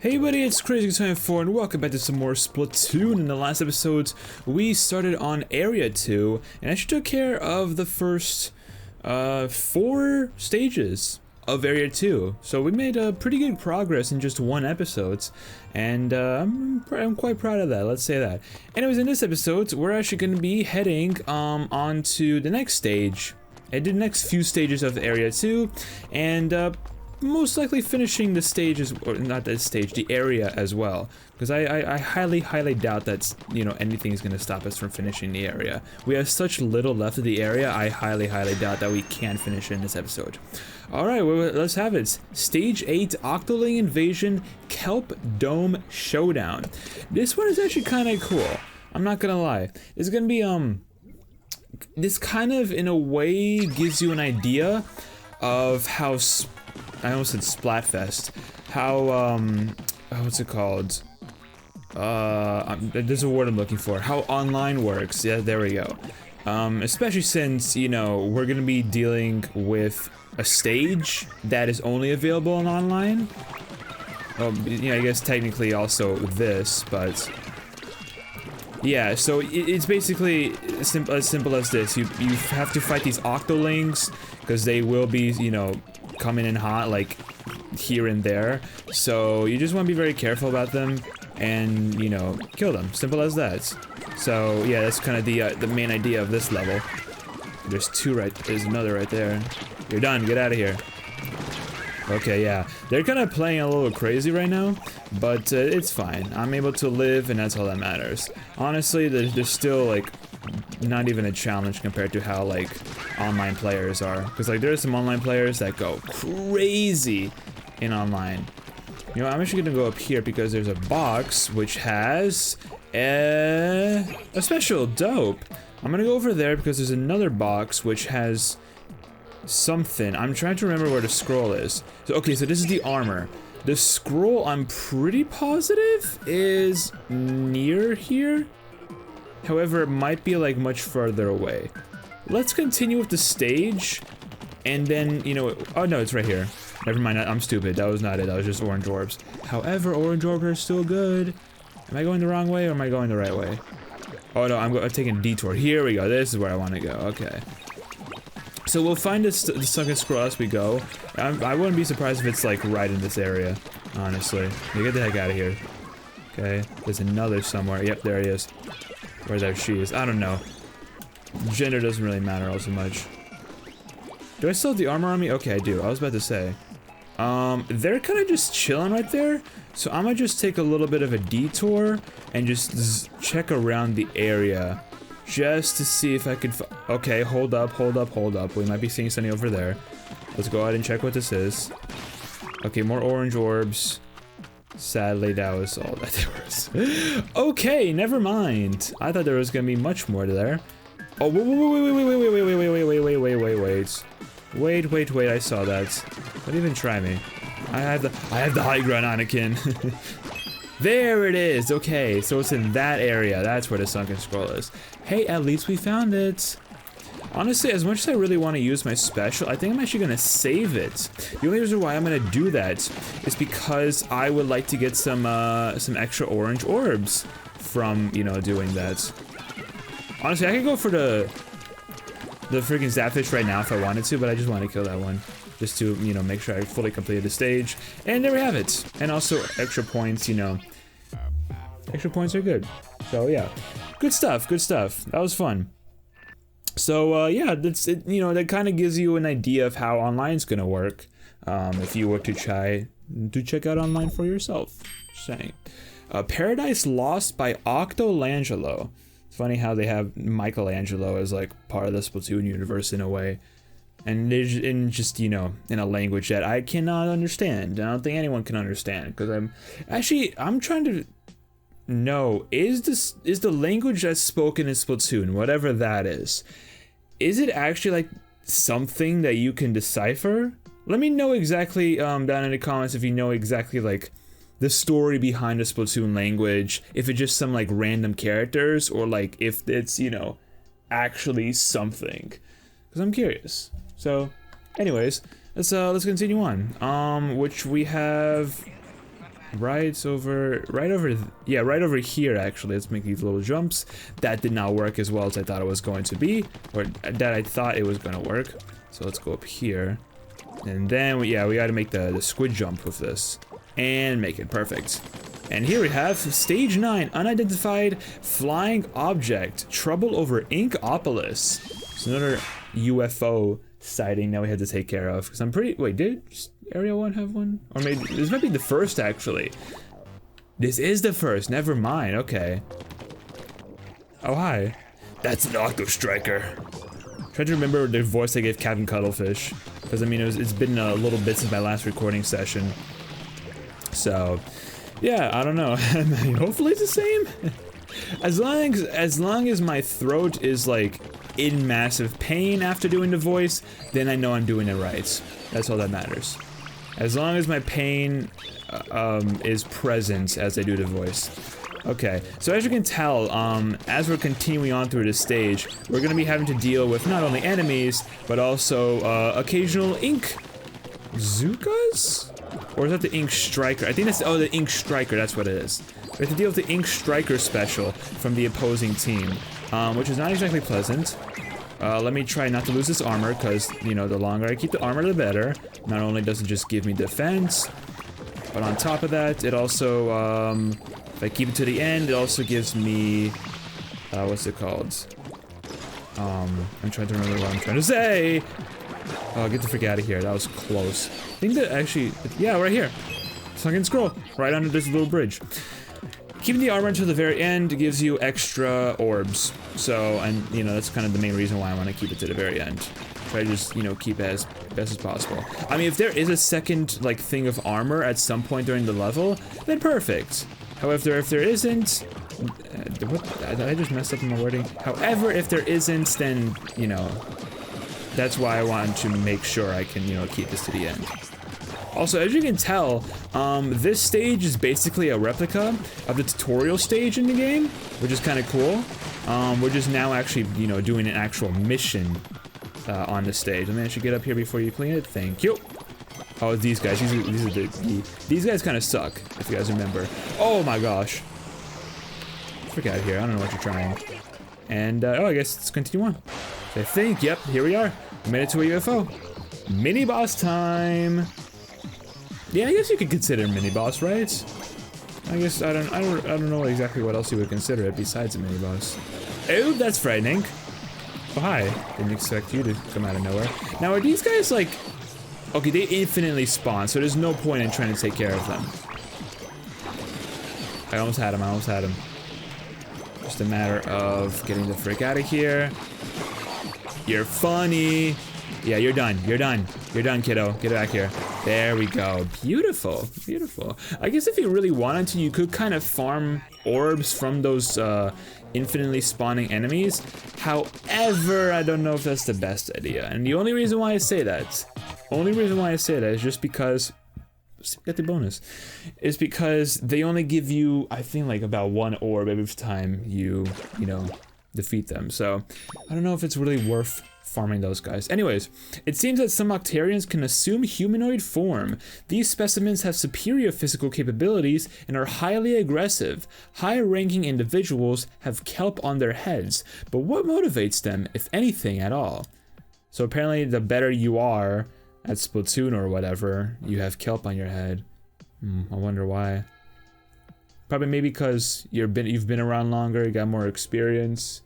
Hey buddy, it's Crazy4 and welcome back to some more Splatoon. In the last episode, we started on Area 2, and I actually took care of the first 4 stages of Area 2. So we made pretty good progress in just 1 episode, and I'm quite proud of that, let's say that. Anyways, in this episode, we're actually going to be heading on to the next stage. I did the next few stages of Area 2, and most likely finishing the stages, or not the stage, the area as well, because I highly doubt that, you know, anything is going to stop us from finishing the area. We have such little left of the area, I highly doubt that we can finish in this episode. Alright, well, let's have it. Stage 8, Octoling Invasion, Kelp Dome Showdown. This one is actually kind of cool, I'm not gonna lie. It's gonna be, this kind of, in a way, gives you an idea of how I almost said Splatfest. How, what's it called? There's a word I'm looking for. How online works. Yeah, there we go. Especially since, you know, we're gonna be dealing with a stage that is only available on online. Well, you know, I guess technically also this, but yeah, so it's basically as simple as this. You have to fight these Octolings, because they will be, you know, coming in hot, like, here and there. So you just want to be very careful about them and, you know, kill them. Simple as that. So yeah, that's kind of the main idea of this level. There's there's another right there. You're done, get out of here. Okay, yeah. They're kind of playing a little crazy right now, but it's fine. I'm able to live, and that's all that matters. Honestly, there's still, like, not even a challenge compared to how, like, online players are. Because, like, there's some online players that go crazy in online. You know, I'm actually gonna go up here because there's a box which has a special dope. I'm gonna go over there because there's another box which has something. I'm trying to remember where the scroll is. So, okay, so this is the armor. The scroll, I'm pretty positive, is near here. However, it might be, like, much further away. Let's continue with the stage, and then, you know, oh no, it's right here. Never mind, I'm stupid. That was not it. That was just orange orbs. However, orange orbs are still good. Am I going the wrong way, or am I going the right way? Oh no, I'm taking a detour. Here we go. This is where I want to go. Okay. So we'll find the sunken scroll as we go. I wouldn't be surprised if it's, like, right in this area, honestly. Yeah, get the heck out of here. Okay, there's another somewhere. Yep, there he is. Where's that she is? I don't know. Gender doesn't really matter all so much. Do I still have the armor on me? Okay, I do. I was about to say. They're kind of just chilling right there. So I'm gonna just take a little bit of a detour and just check around the area. Just to see if I could okay, hold up. We might be seeing something over there. Let's go ahead and check what this is. Okay, more orange orbs. Sadly, that was all that there was. Okay, never mind. I thought there was gonna be much more there. Oh, wait, I saw that. Don't even try me. I have the high ground, Anakin. There it is. Okay, so it's in that area. That's where the sunken scroll is. Hey, at least we found it. Honestly, as much as I really want to use my special, I think I'm actually going to save it. The only reason why I'm going to do that is because I would like to get some extra orange orbs from, you know, doing that. Honestly, I could go for the freaking Zapfish right now if I wanted to, but I just want to kill that one. Just to, you know, make sure I fully completed the stage. And there we have it. And also extra points, you know. Extra points are good. So yeah. Good stuff, good stuff. That was fun. So yeah, that's it, you know, that kind of gives you an idea of how online's gonna work. If you were to try to check out online for yourself. Just saying. Paradise Lost by Octo Valley. It's funny how they have Michelangelo as, like, part of the Splatoon universe in a way. And in just, you know, in a language that I cannot understand. I don't think anyone can understand, because I'm trying to know, is the language that's spoken in Splatoon, whatever that is it actually, like, something that you can decipher? Let me know exactly down in the comments if you know exactly, like, the story behind the Splatoon language, if it's just some, like, random characters, or, like, if it's, you know, actually something, because I'm curious. So, anyways, let's continue on. Which we have right over here actually. Let's make these little jumps. That did not work as well as I thought it was going to be, or that I thought it was going to work. So let's go up here, and then we gotta make the squid jump with this and make it perfect. And here we have stage 9, unidentified flying object, trouble over Inkopolis. It's another UFO sighting that we had to take care of, because I'm pretty, wait, did Area 1 have one? Or maybe, this might be the first actually. This is the first, never mind, okay. Oh, hi. That's an Octo Striker. Try to remember the voice I gave Captain Cuttlefish, because I mean, it's been a little bit since my last recording session. So, yeah, I don't know. Hopefully it's the same. As long as my throat is like in massive pain after doing the voice, then I know I'm doing it right. That's all that matters. As long as my pain is present as I do the voice. Okay, so as you can tell, as we're continuing on through this stage, we're gonna be having to deal with not only enemies, but also occasional ink Zukas? Or is that the Ink Striker? I think that's, oh, the Ink Striker, that's what it is. We have to deal with the Ink Striker special from the opposing team, which is not exactly pleasant. Let me try not to lose this armor, because, you know, the longer I keep the armor, the better. Not only does it just give me defense, but on top of that, it also, if I keep it to the end, it also gives me, what's it called? I'm trying to remember what I'm trying to say! Oh, get the frick out of here, that was close. I think that actually, yeah, right here. Sunken Scroll, right under this little bridge. Keeping the armor until the very end gives you extra orbs. So, and you know, that's kind of the main reason why I want to keep it to the very end. Try to just, you know, keep it as best as possible. I mean, if there is a second, like, thing of armor at some point during the level, then perfect. However, if there isn't, did I just mess up my wording? However, if there isn't, then, you know, that's why I want to make sure I can, you know, keep this to the end. Also, as you can tell, this stage is basically a replica of the tutorial stage in the game, which is kind of cool. We're just now actually, you know, doing an actual mission on the stage. Let me actually get up here before you clean it. Thank you. Oh, these guys. These guys kind of suck, if you guys remember. Oh my gosh. Freak out here. I don't know what you're trying. And, oh, I guess let's continue on. So I think, yep, here we are. We made it to a UFO. Mini boss time. Yeah, I guess you could consider mini boss, right? I guess I don't know exactly what else you would consider it besides a mini boss. Oh, that's frightening. Oh, hi. Didn't expect you to come out of nowhere. Now, are these guys like, okay, they infinitely spawn, so there's no point in trying to take care of them. I almost had him. Just a matter of getting the frick out of here. You're funny. Yeah, you're done, kiddo. Get back here. There we go. Beautiful, beautiful. I guess if you really wanted to, you could kind of farm orbs from those infinitely spawning enemies. However, I don't know if that's the best idea. And the only reason why I say that is just because, get the bonus, is because they only give you, I think, like about one orb every time you know, defeat them. So I don't know if it's really worth farming those guys. Anyways, it seems that some Octarians can assume humanoid form. These specimens have superior physical capabilities and are highly aggressive. High-ranking individuals have kelp on their heads, but what motivates them, if anything at all? So apparently the better you are at Splatoon or whatever, you have kelp on your head. I wonder why. Probably maybe because you've been around longer, you got more experience.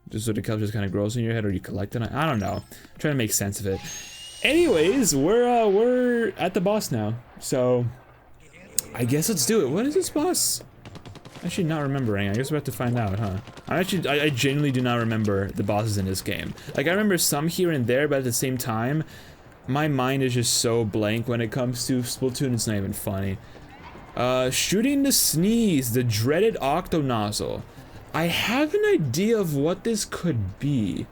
Just so the kelp just kind of grows in your head, or you collect it. I don't know. I'm trying to make sense of it. Anyways, we're at the boss now, so I guess let's do it. What is this boss? Actually, not remembering. I guess we're about to find out, huh? I genuinely do not remember the bosses in this game. Like, I remember some here and there, but at the same time, my mind is just so blank when it comes to Splatoon. It's not even funny. Shooting the sneeze, the dreaded octo nozzle. I have an idea of what this could be.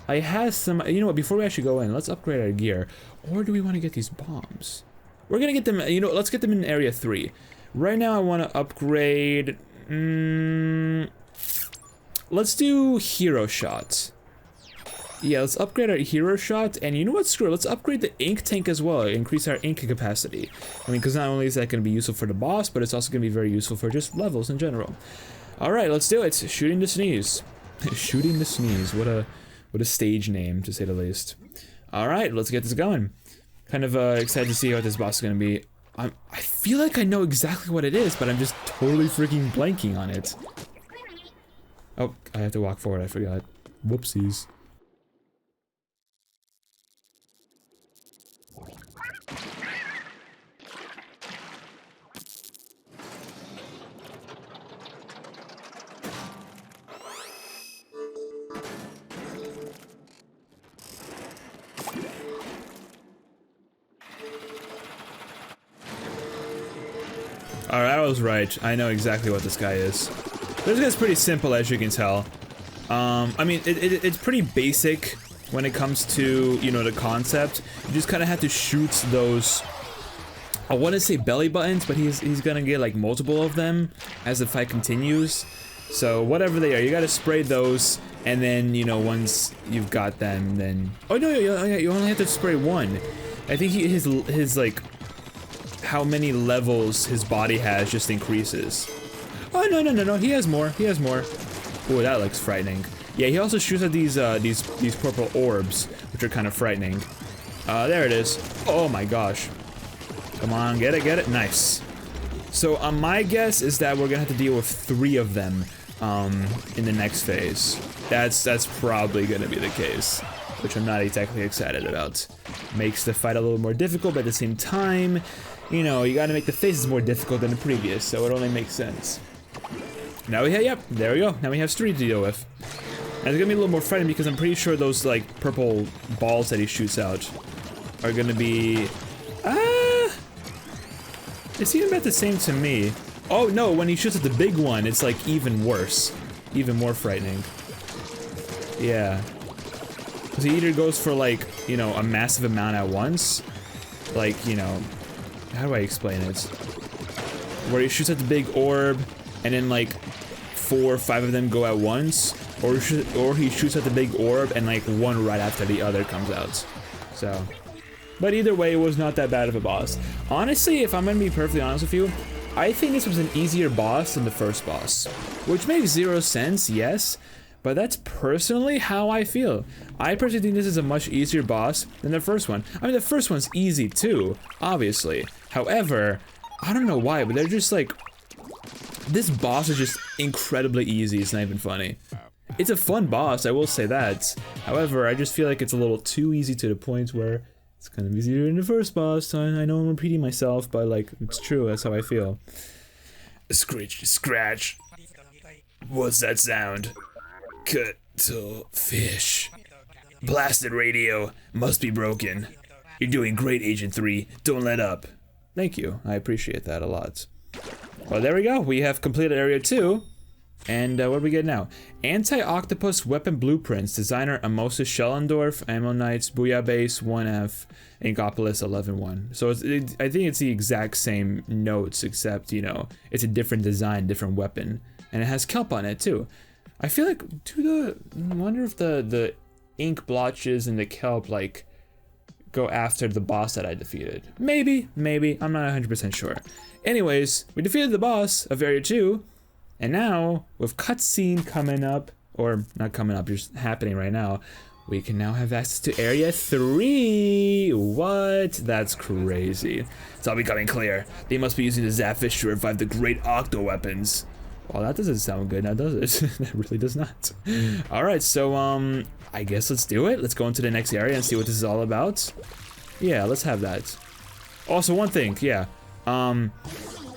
I have some, you know what, before we actually go in, let's upgrade our gear. Or do we want to get these bombs? We're gonna get them, you know, let's get them in area 3. Right now I want to upgrade, let's do hero shot. Yeah, let's upgrade our hero shot, and you know what, screw it, let's upgrade the ink tank as well, increase our ink capacity. I mean, because not only is that going to be useful for the boss, but it's also going to be very useful for just levels in general. Alright, let's do it. Shooting to sneeze. Shooting to sneeze, what a stage name, to say the least. Alright, let's get this going. Kind of excited to see what this boss is going to be. I feel like I know exactly what it is, but I'm just totally freaking blanking on it. Oh, I have to walk forward, I forgot. Whoopsies. Alright, I was right. I know exactly what this guy is. This guy's pretty simple, as you can tell. I mean, it's pretty basic when it comes to, you know, the concept. You just kind of have to shoot those, I want to say belly buttons, but he's gonna get like multiple of them as the fight continues. So whatever they are, you gotta spray those, and then, you know, once you've got them, then... Oh no, you only have to spray one. I think his like... how many levels his body has just increases. Oh, no, he has more, Ooh, that looks frightening. Yeah, he also shoots at these purple orbs, which are kind of frightening. There it is. Oh my gosh. Come on, get it, nice. So, my guess is that we're gonna have to deal with 3 of them, in the next phase. That's probably gonna be the case, which I'm not exactly excited about. Makes the fight a little more difficult, but at the same time, you know, you gotta make the phases more difficult than the previous, so it only makes sense. Now we have, yep, there we go. Now we have 3 to deal with. And it's gonna be a little more frightening because I'm pretty sure those, like, purple balls that he shoots out are gonna be... They seem about the same to me. Oh, no, when he shoots at the big one, it's, like, even worse. Even more frightening. Yeah. Because he either goes for, like, you know, a massive amount at once. Like, you know... How do I explain it? Where he shoots at the big orb, and then like 4 or 5 of them go at once, or he shoots at the big orb and like one right after the other comes out. So, but either way, it was not that bad of a boss. Honestly, if I'm gonna be perfectly honest with you, I think this was an easier boss than the first boss, which makes 0 sense, yes, but that's personally how I feel. I personally think this is a much easier boss than the first one. I mean, the first one's easy too, obviously. However, I don't know why, but they're just like... This boss is just incredibly easy, it's not even funny. It's a fun boss, I will say that. However, I just feel like it's a little too easy to the point where it's kind of easier than the first boss. I know I'm repeating myself, but like, it's true, that's how I feel. Screech, scratch. What's that sound? Fish. Blasted radio. Must be broken. You're doing great, Agent 3. Don't let up. Thank you. I appreciate that a lot. Well, there we go. We have completed Area 2. And what do we get now? Anti-Octopus Weapon Blueprints. Designer Amosas Schellendorf, Ammonites, Booyah 1F, Inkopolis 11-1. So I think it's the exact same notes, except, you know, it's a different design, different weapon. And it has kelp on it, too. I feel like, I wonder if the ink blotches and the kelp, like, go after the boss that I defeated. Maybe, I'm not 100% sure. Anyways, we defeated the boss of Area 2, and now, with cutscene coming up, or not coming up, just happening right now, we can now have access to Area 3! What? That's crazy. It's all becoming clear. They must be using the Zapfish to revive the great Octo weapons. Well, that doesn't sound good now, does it? That really does not. Alright, so, I guess let's do it. Let's go into the next area and see what this is all about. Yeah, let's have that. Also, one thing, yeah.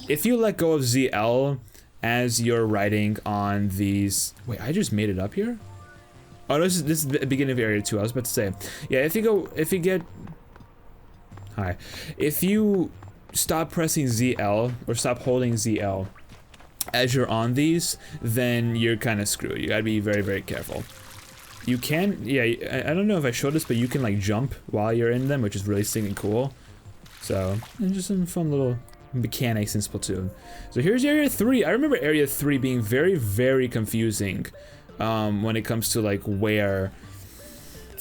If you let go of ZL as you're writing on these... Wait, I just made it up here? Oh, no, this is the beginning of Area 2, I was about to say. Yeah, if you stop pressing ZL, or stop holding ZL, as you're on these, then you're kind of screwed. You gotta be very, very careful. You can, yeah, I don't know if I showed this, but you can like jump while you're in them, which is really stinking cool. So, just some fun little mechanics in Splatoon. So here's Area 3. I remember Area 3 being very, very confusing when it comes to like where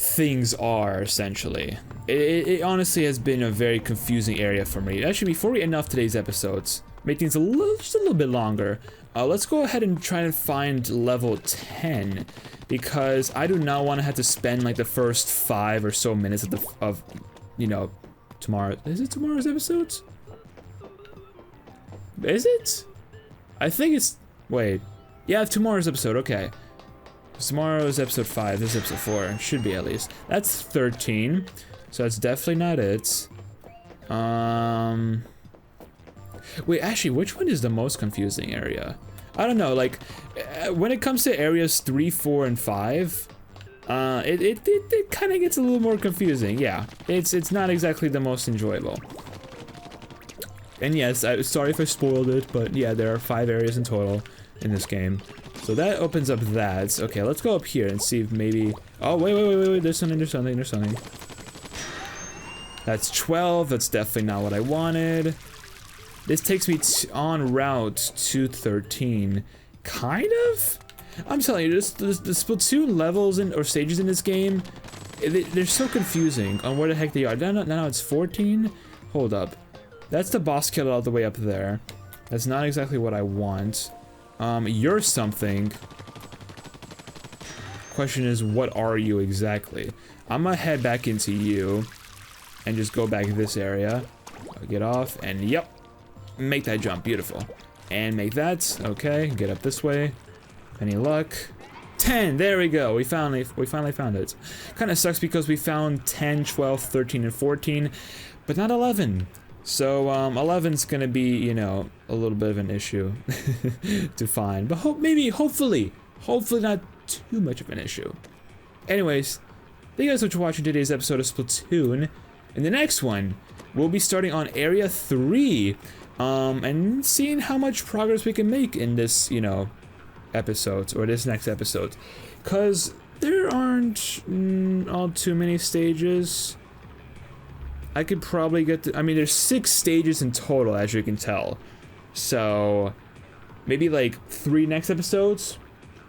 things are, essentially. It honestly has been a very confusing area for me. Actually, before we end off today's episodes, make things just a little bit longer, let's go ahead and try and find level 10, because I do not want to have to spend like the first 5 or so minutes of you know, tomorrow. Is it tomorrow's episodes? Is it? I think it's, wait. Yeah, tomorrow's episode, okay. Tomorrow's episode 5, this is episode 4, it should be at least. That's 13, so that's definitely not it. Wait, actually, which one is the most confusing area? I don't know, like, when it comes to areas 3, 4, and 5, it kind of gets a little more confusing, yeah. It's not exactly the most enjoyable. And yes, sorry if I spoiled it, but yeah, there are 5 areas in total in this game. So that opens up that. Okay, let's go up here and see if maybe... Oh, wait, there's something. That's 12, that's definitely not what I wanted. This takes me on route to 13. Kind of? I'm telling you, the Splatoon levels or stages in this game, they're so confusing on where the heck they are. Now it's 14? Hold up. That's the boss kill all the way up there. That's not exactly what I want. You're something. Question is, what are you exactly? I'm gonna head back into you and just go back to this area. Get off and yep, make that jump, beautiful. And make that, okay, get up this way. Any luck? 10, there we go, we finally found it. Kinda sucks because we found 10, 12, 13, and 14, but not 11. So, 11's gonna be, you know, a little bit of an issue to find. But hopefully not too much of an issue. Anyways, thank you guys so much for watching today's episode of Splatoon. In the next one, we'll be starting on Area 3, and seeing how much progress we can make in this, you know, episodes, or this next episode. Because there aren't all too many stages. I could probably get to, I mean, there's 6 stages in total, as you can tell. So, maybe like 3 next episodes,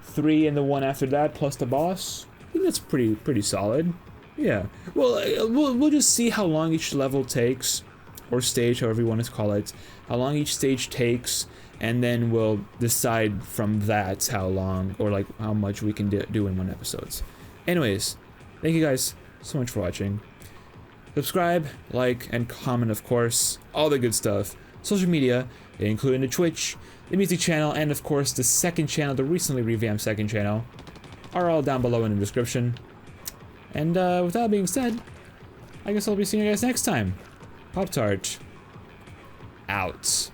3 and the one after that, plus the boss. I think that's pretty solid. Yeah. Well, we'll just see how long each level takes, or stage, however you want to call it. How long each stage takes, and then we'll decide from that how long, or like how much we can do in one episode. Anyways, thank you guys so much for watching. Subscribe, like, and comment, of course. All the good stuff. Social media, including the Twitch, the music channel, and of course the second channel, the recently revamped second channel, are all down below in the description. And with that being said, I guess I'll be seeing you guys next time. Pop-Tart. Out.